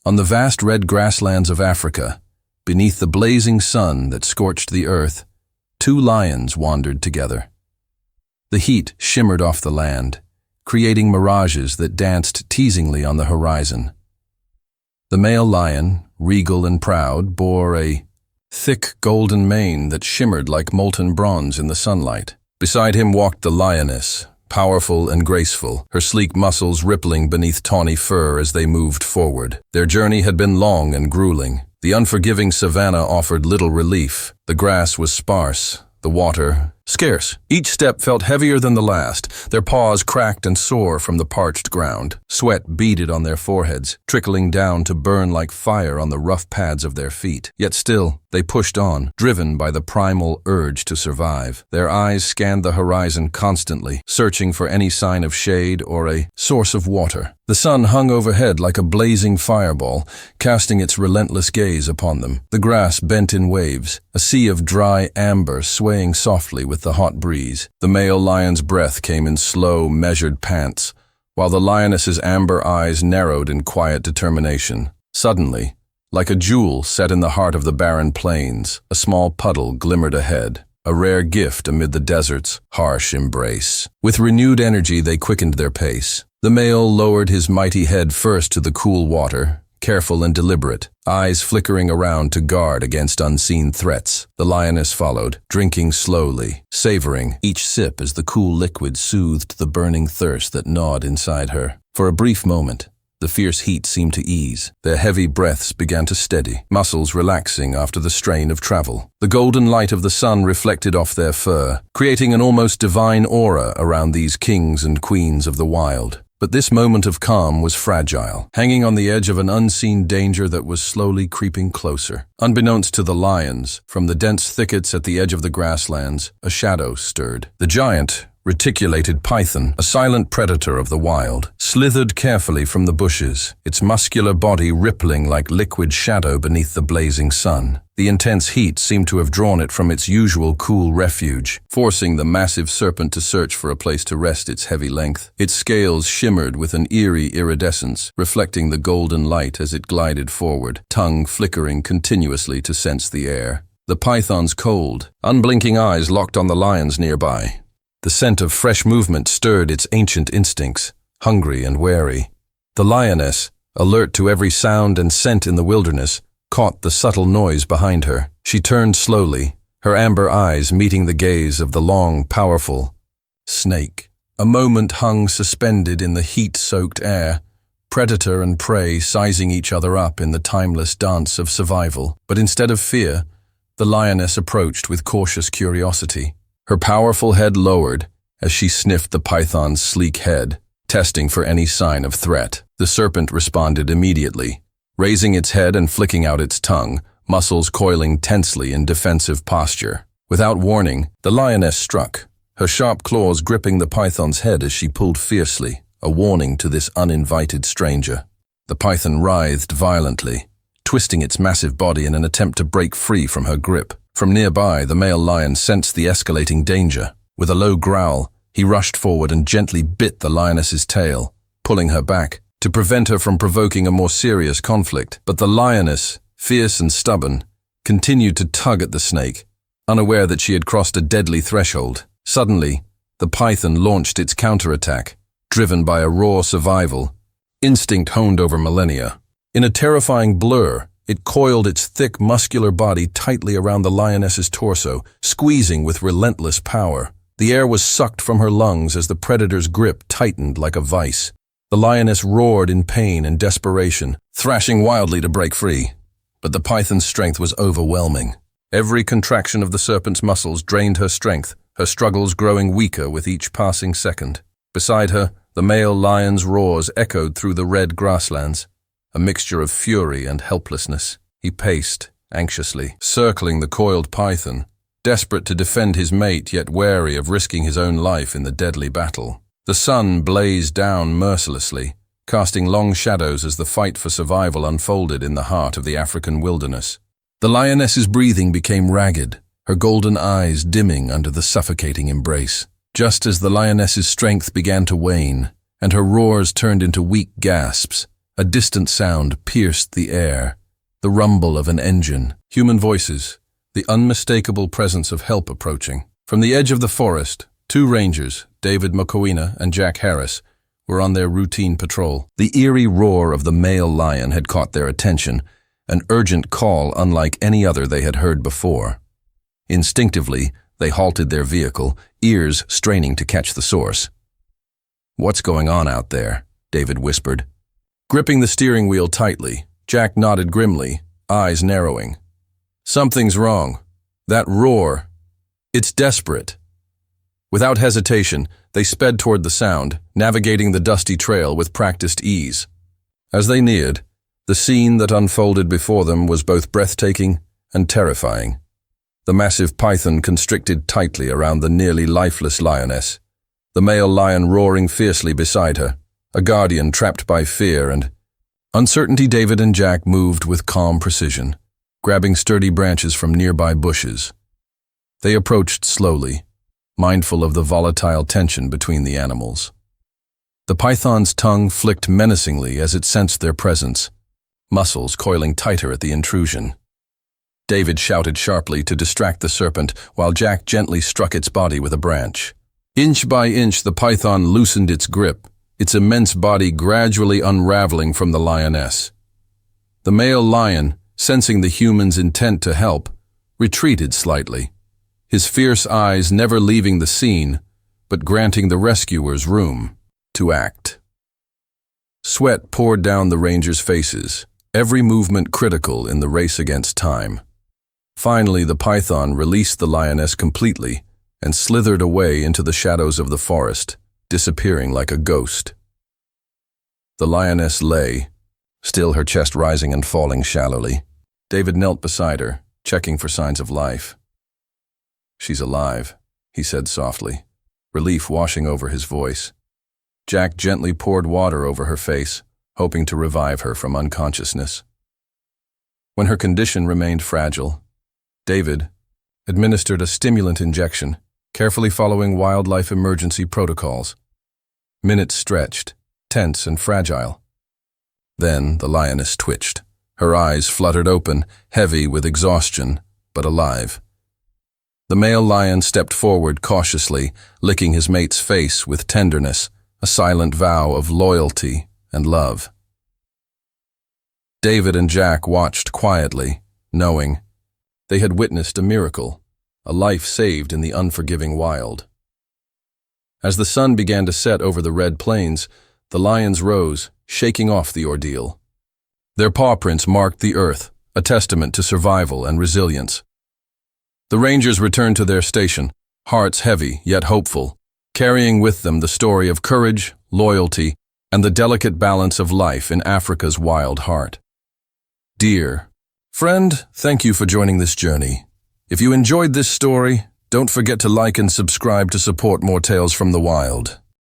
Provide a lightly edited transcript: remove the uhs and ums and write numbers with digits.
On the vast red grasslands of Africa, beneath the blazing sun that scorched the earth, two lions wandered together. The heat shimmered off the land, creating mirages that danced teasingly on the horizon. The male lion, regal and proud, bore a thick golden mane that shimmered like molten bronze in the sunlight. Beside him walked the lioness, powerful and graceful, her sleek muscles rippling beneath tawny fur as they moved forward. Their journey had been long and grueling. The unforgiving savannah offered little relief. The grass was sparse, the water scarce. Each step felt heavier than the last, their paws cracked and sore from the parched ground. Sweat beaded on their foreheads, trickling down to burn like fire on the rough pads of their feet. Yet still, they pushed on, driven by the primal urge to survive. Their eyes scanned the horizon constantly, searching for any sign of shade or a source of water. The sun hung overhead like a blazing fireball, casting its relentless gaze upon them. The grass bent in waves, a sea of dry amber swaying softly with the hot breeze. The male lion's breath came in slow, measured pants, while the lioness's amber eyes narrowed in quiet determination. Suddenly, like a jewel set in the heart of the barren plains, a small puddle glimmered ahead, a rare gift amid the desert's harsh embrace. With renewed energy, they quickened their pace. The male lowered his mighty head first to the cool water, careful and deliberate, eyes flickering around to guard against unseen threats. The lioness followed, drinking slowly, savoring each sip as the cool liquid soothed the burning thirst that gnawed inside her. For a brief moment, the fierce heat seemed to ease. Their heavy breaths began to steady, muscles relaxing after the strain of travel. The golden light of the sun reflected off their fur, creating an almost divine aura around these kings and queens of the wild. But this moment of calm was fragile, hanging on the edge of an unseen danger that was slowly creeping closer. Unbeknownst to the lions, from the dense thickets at the edge of the grasslands, a shadow stirred. The giant, reticulated python, a silent predator of the wild, slithered carefully from the bushes, its muscular body rippling like liquid shadow beneath the blazing sun. The intense heat seemed to have drawn it from its usual cool refuge, forcing the massive serpent to search for a place to rest its heavy length. Its scales shimmered with an eerie iridescence, reflecting the golden light as it glided forward, tongue flickering continuously to sense the air. The python's cold, unblinking eyes locked on the lions nearby. The scent of fresh movement stirred its ancient instincts, hungry and wary. The lioness, alert to every sound and scent in the wilderness, caught the subtle noise behind her. She turned slowly, her amber eyes meeting the gaze of the long, powerful snake. A moment hung suspended in the heat-soaked air, predator and prey sizing each other up in the timeless dance of survival. But instead of fear, the lioness approached with cautious curiosity. Her powerful head lowered as she sniffed the python's sleek head, testing for any sign of threat. The serpent responded immediately, raising its head and flicking out its tongue, muscles coiling tensely in defensive posture. Without warning, the lioness struck, her sharp claws gripping the python's head as she pulled fiercely, a warning to this uninvited stranger. The python writhed violently, twisting its massive body in an attempt to break free from her grip. From nearby, the male lion sensed the escalating danger. With a low growl, he rushed forward and gently bit the lioness's tail, pulling her back to prevent her from provoking a more serious conflict. But the lioness, fierce and stubborn, continued to tug at the snake, unaware that she had crossed a deadly threshold. Suddenly, the python launched its counterattack, driven by a raw survival instinct honed over millennia. In a terrifying blur, it coiled its thick, muscular body tightly around the lioness's torso, squeezing with relentless power. The air was sucked from her lungs as the predator's grip tightened like a vice. The lioness roared in pain and desperation, thrashing wildly to break free. But the python's strength was overwhelming. Every contraction of the serpent's muscles drained her strength, her struggles growing weaker with each passing second. Beside her, the male lion's roars echoed through the red grasslands, a mixture of fury and helplessness. He paced, anxiously, circling the coiled python, desperate to defend his mate yet wary of risking his own life in the deadly battle. The sun blazed down mercilessly, casting long shadows as the fight for survival unfolded in the heart of the African wilderness. The lioness's breathing became ragged, her golden eyes dimming under the suffocating embrace. Just as the lioness's strength began to wane, and her roars turned into weak gasps, A distant sound pierced the air, the rumble of an engine, human voices, the unmistakable presence of help approaching. From the edge of the forest, two rangers, David Mokoena and Jack Harris, were on their routine patrol. The eerie roar of the male lion had caught their attention, an urgent call unlike any other they had heard before. Instinctively, they halted their vehicle, ears straining to catch the source. "What's going on out there?" David whispered. Gripping the steering wheel tightly, Jack nodded grimly, eyes narrowing. "Something's wrong. That roar. It's desperate." Without hesitation, they sped toward the sound, navigating the dusty trail with practiced ease. As they neared, the scene that unfolded before them was both breathtaking and terrifying. The massive python constricted tightly around the nearly lifeless lioness, the male lion roaring fiercely beside her, a guardian trapped by fear and uncertainty. David and Jack moved with calm precision, grabbing sturdy branches from nearby bushes. They approached slowly, mindful of the volatile tension between the animals. The python's tongue flicked menacingly as it sensed their presence, muscles coiling tighter at the intrusion. David shouted sharply to distract the serpent, while Jack gently struck its body with a branch. Inch by inch, the python loosened its grip, its immense body gradually unraveling from the lioness. The male lion, sensing the human's intent to help, retreated slightly, his fierce eyes never leaving the scene, but granting the rescuers room to act. Sweat poured down the rangers' faces, every movement critical in the race against time. Finally, the python released the lioness completely and slithered away into the shadows of the forest, disappearing like a ghost. The lioness lay, still, her chest rising and falling shallowly. David knelt beside her, checking for signs of life. "She's alive," he said softly, relief washing over his voice. Jack gently poured water over her face, hoping to revive her from unconsciousness. When her condition remained fragile, David administered a stimulant injection, carefully following wildlife emergency protocols. Minutes stretched, tense and fragile. Then the lioness twitched. Her eyes fluttered open, heavy with exhaustion, but alive. The male lion stepped forward cautiously, licking his mate's face with tenderness, a silent vow of loyalty and love. David and Jack watched quietly, knowing they had witnessed a miracle, a life saved in the unforgiving wild. As the sun began to set over the red plains, the lions rose, shaking off the ordeal. Their paw prints marked the earth, a testament to survival and resilience. The rangers returned to their station, hearts heavy yet hopeful, carrying with them the story of courage, loyalty, and the delicate balance of life in Africa's wild heart. Dear friend, thank you for joining this journey. If you enjoyed this story, don't forget to like and subscribe to support more tales from the wild.